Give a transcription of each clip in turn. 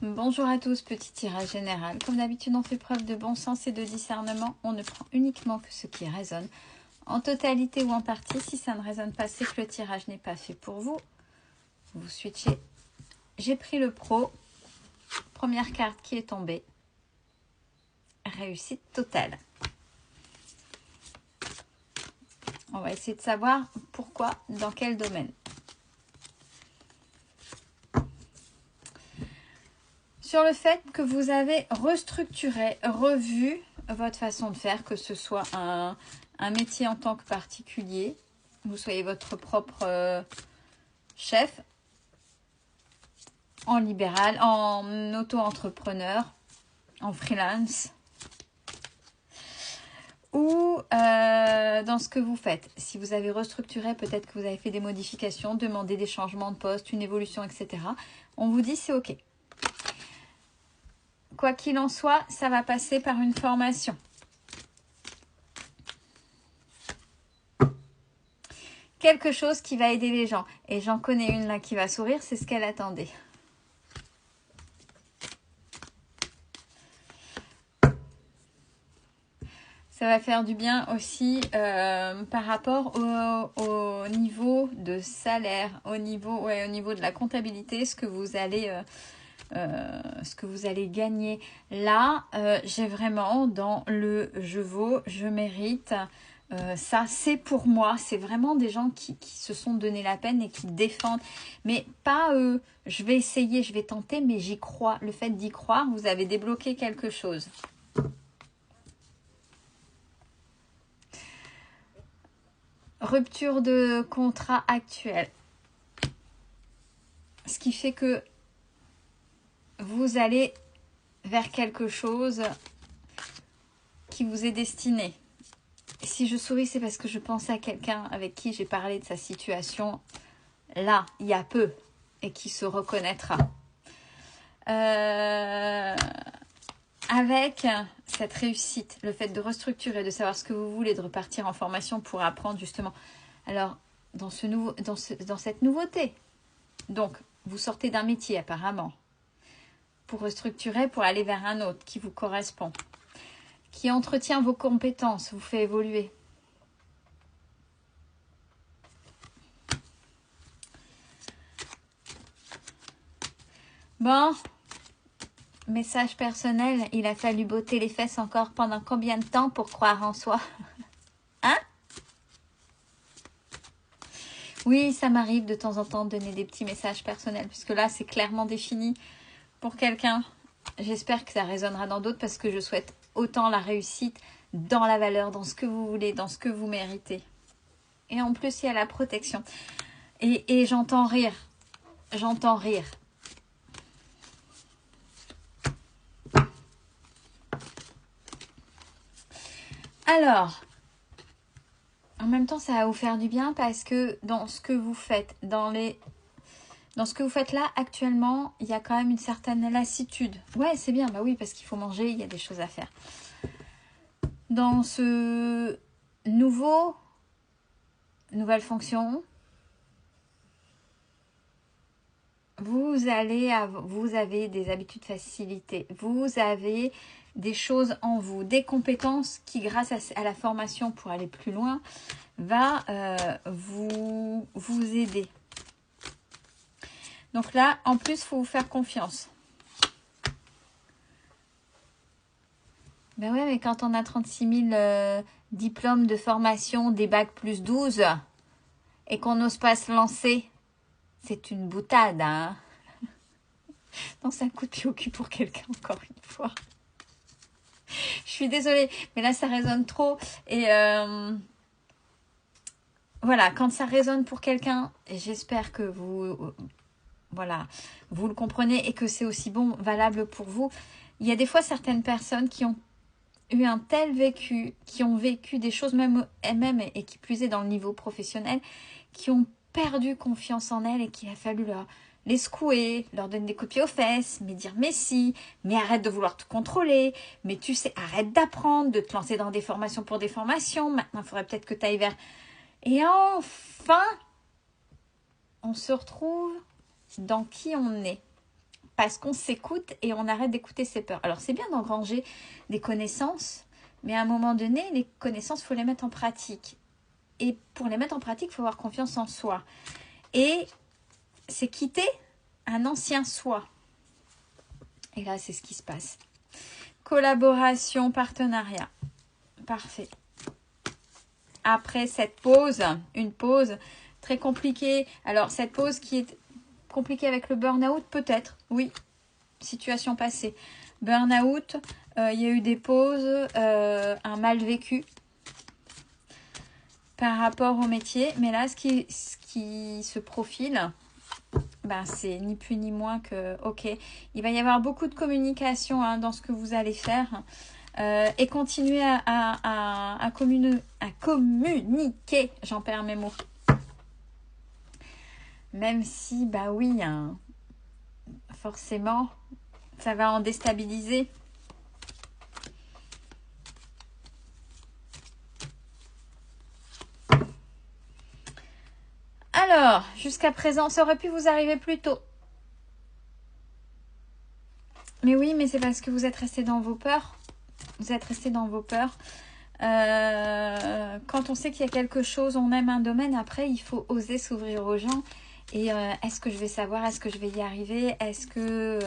Bonjour à tous, petit tirage général. Comme d'habitude, on fait preuve de bon sens et de discernement. On ne prend uniquement que ce qui résonne. En totalité ou en partie, si ça ne résonne pas, c'est que le tirage n'est pas fait pour vous. Vous switchez. J'ai pris le pro. Première carte qui est tombée. Réussite totale. On va essayer de savoir pourquoi, dans quel domaine. Sur le fait que vous avez restructuré, revu votre façon de faire, que ce soit un métier en tant que particulier, vous soyez votre propre chef, en libéral, en auto-entrepreneur, en freelance, ou dans ce que vous faites. Si vous avez restructuré, peut-être que vous avez fait des modifications, demandé des changements de poste, une évolution, etc. On vous dit c'est OK. Quoi qu'il en soit, ça va passer par une formation. Quelque chose qui va aider les gens. Et j'en connais une là qui va sourire, c'est ce qu'elle attendait. Ça va faire du bien aussi par rapport au niveau de salaire, au niveau de la comptabilité, ce que vous allez gagner. Là, j'ai vraiment dans le je vaux, je mérite. Ça, c'est pour moi. C'est vraiment des gens qui se sont donné la peine et qui défendent. Mais pas je vais essayer, je vais tenter, mais j'y crois. Le fait d'y croire, vous avez débloqué quelque chose. Rupture de contrat actuel. Ce qui fait que vous allez vers quelque chose qui vous est destiné. Si je souris, c'est parce que je pense à quelqu'un avec qui j'ai parlé de sa situation là, il y a peu, et qui se reconnaîtra. Avec cette réussite, le fait de restructurer, de savoir ce que vous voulez, de repartir en formation pour apprendre justement. Alors, dans cette nouveauté, donc, vous sortez d'un métier apparemment, pour restructurer, pour aller vers un autre qui vous correspond, qui entretient vos compétences, vous fait évoluer. Bon, message personnel, il a fallu botter les fesses encore pendant combien de temps pour croire en soi? Hein? Oui, ça m'arrive de temps en temps de donner des petits messages personnels, puisque là, c'est clairement défini pour quelqu'un. J'espère que ça résonnera dans d'autres, parce que je souhaite autant la réussite dans la valeur, dans ce que vous voulez, dans ce que vous méritez. Et en plus, il y a la protection. Et j'entends rire. J'entends rire. Alors, en même temps, ça va vous faire du bien parce que dans ce que vous faites, dans ce que vous faites là, actuellement, il y a quand même une certaine lassitude. Ouais, c'est bien, bah oui, parce qu'il faut manger, il y a des choses à faire. Dans ce nouvelle fonction, vous avez des habitudes facilitées. Vous avez des choses en vous, des compétences qui, grâce à la formation pour aller plus loin, va vous aider. Donc là, en plus, il faut vous faire confiance. Ben ouais, mais quand on a 36 000 diplômes de formation, des bacs plus 12, et qu'on n'ose pas se lancer, c'est une boutade, hein. Non, c'est un coup de pied au cul pour quelqu'un, encore une fois. Je suis désolée, mais là, ça résonne trop. Et voilà, quand ça résonne pour quelqu'un, et j'espère que vous le comprenez et que c'est aussi valable pour vous. Il y a des fois certaines personnes qui ont eu un tel vécu, qui ont vécu des choses même et qui plus est dans le niveau professionnel, qui ont perdu confiance en elles et qu'il a fallu les secouer, leur donner des coups de pied aux fesses, mais dire mais si, mais arrête de vouloir te contrôler, mais tu sais, arrête d'apprendre, de te lancer dans des formations pour des formations, maintenant il faudrait peut-être que tu ailles vers... Et enfin, on se retrouve dans qui on est. Parce qu'on s'écoute et on arrête d'écouter ses peurs. Alors, c'est bien d'engranger des connaissances, mais à un moment donné, les connaissances, il faut les mettre en pratique. Et pour les mettre en pratique, il faut avoir confiance en soi. Et c'est quitter un ancien soi. Et là, c'est ce qui se passe. Collaboration, partenariat. Parfait. Après cette pause, une pause très compliquée. Alors, cette pause qui est compliquée avec le burn-out, peut-être, oui. Situation passée. Burn-out, il y a eu des pauses, un mal vécu par rapport au métier. Mais là, ce qui se profile, ben, c'est ni plus ni moins que, ok, il va y avoir beaucoup de communication hein, dans ce que vous allez faire. Et continuer à communiquer. J'en perds mes mots. Même si, bah oui, hein, forcément, ça va en déstabiliser. Alors, jusqu'à présent, ça aurait pu vous arriver plus tôt. Mais oui, mais c'est parce que vous êtes resté dans vos peurs. Vous êtes resté dans vos peurs. Quand on sait qu'il y a quelque chose, on aime un domaine, après, il faut oser s'ouvrir aux gens. Et est-ce que je vais savoir, est-ce que je vais y arriver, est-ce que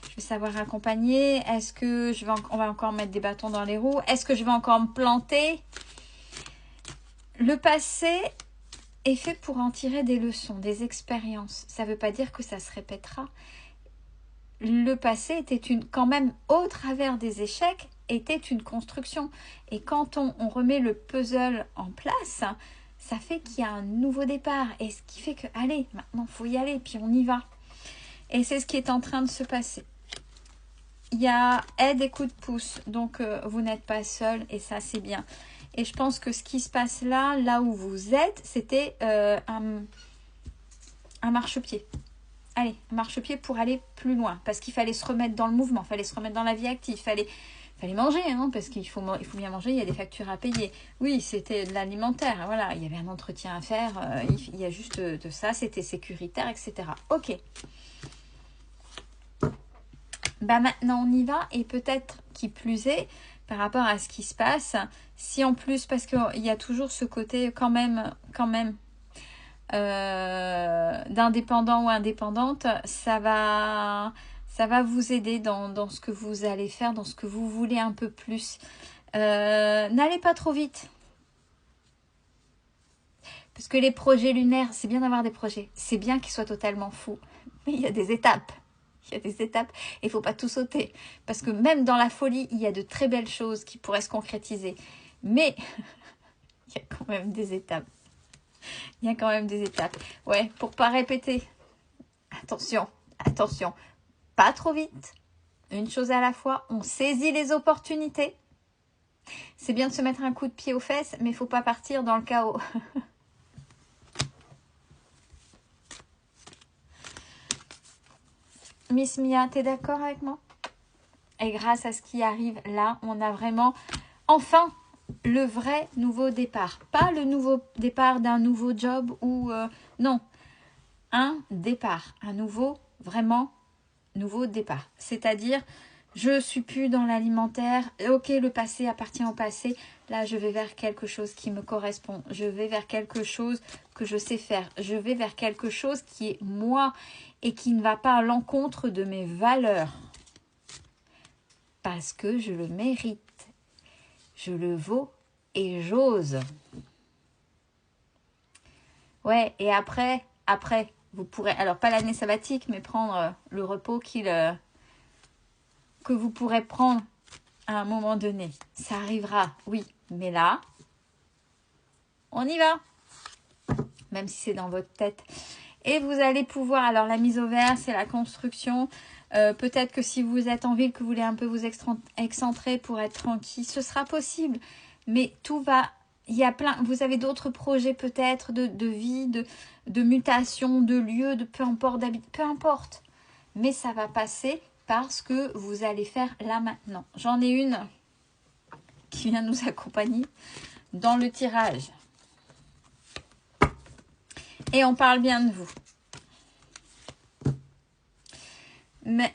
je vais savoir accompagner, est-ce que on va encore mettre des bâtons dans les roues, est-ce que je vais encore me planter? Le passé est fait pour en tirer des leçons, des expériences. Ça ne veut pas dire que ça se répétera. Le passé était quand même, au travers des échecs, était une construction. Et quand on remet le puzzle en place, ça fait qu'il y a un nouveau départ. Et ce qui fait que, allez, maintenant, il faut y aller, puis on y va. Et c'est ce qui est en train de se passer. Il y a aide et coup de pouce. Donc, vous n'êtes pas seul et ça, c'est bien. Et je pense que ce qui se passe là où vous êtes, c'était un marchepied. Allez, marchepied pour aller plus loin. Parce qu'il fallait se remettre dans le mouvement, il fallait se remettre dans la vie active, il fallait manger, hein, parce qu'il faut bien manger, il y a des factures à payer. Oui, c'était de l'alimentaire, voilà, il y avait un entretien à faire, il y a juste de ça, c'était sécuritaire, etc. Ok. Bah maintenant on y va, et peut-être qui plus est, par rapport à ce qui se passe, si en plus, parce qu'il y a toujours ce côté quand même, d'indépendant ou indépendante, ça va vous aider dans ce que vous allez faire, dans ce que vous voulez un peu plus. N'allez pas trop vite. Parce que les projets lunaires, c'est bien d'avoir des projets. C'est bien qu'ils soient totalement fous. Mais il y a des étapes. Il y a des étapes et il ne faut pas tout sauter. Parce que même dans la folie, il y a de très belles choses qui pourraient se concrétiser. Mais il y a quand même des étapes. Il y a quand même des étapes. Ouais, pour pas répéter. Attention, attention. Pas trop vite. Une chose à la fois. On saisit les opportunités. C'est bien de se mettre un coup de pied aux fesses, mais il ne faut pas partir dans le chaos. Miss Mia, t'es d'accord avec moi? Et grâce à ce qui arrive là, on a vraiment, enfin, le vrai nouveau départ. Pas le nouveau départ d'un nouveau job ou... non, un départ. Un nouveau, vraiment, nouveau départ. C'est-à-dire, je suis plus dans l'alimentaire. Ok, le passé appartient au passé. Là, je vais vers quelque chose qui me correspond. Je vais vers quelque chose que je sais faire. Je vais vers quelque chose qui est moi et qui ne va pas à l'encontre de mes valeurs. Parce que je le mérite. Je le vaux et j'ose. Ouais, et après, vous pourrez, alors pas l'année sabbatique, mais prendre le repos que vous pourrez prendre à un moment donné. Ça arrivera, oui, mais là, on y va. Même si c'est dans votre tête. Et vous allez pouvoir, alors la mise au vert, c'est la construction. Peut-être que si vous êtes en ville, que vous voulez un peu vous excentrer pour être tranquille, ce sera possible. Mais tout va, il y a plein, vous avez d'autres projets peut-être de vie, de mutation, de lieu, de peu importe, peu importe. Mais ça va passer parce que vous allez faire là maintenant. J'en ai une qui vient nous accompagner dans le tirage. Et on parle bien de vous. Mais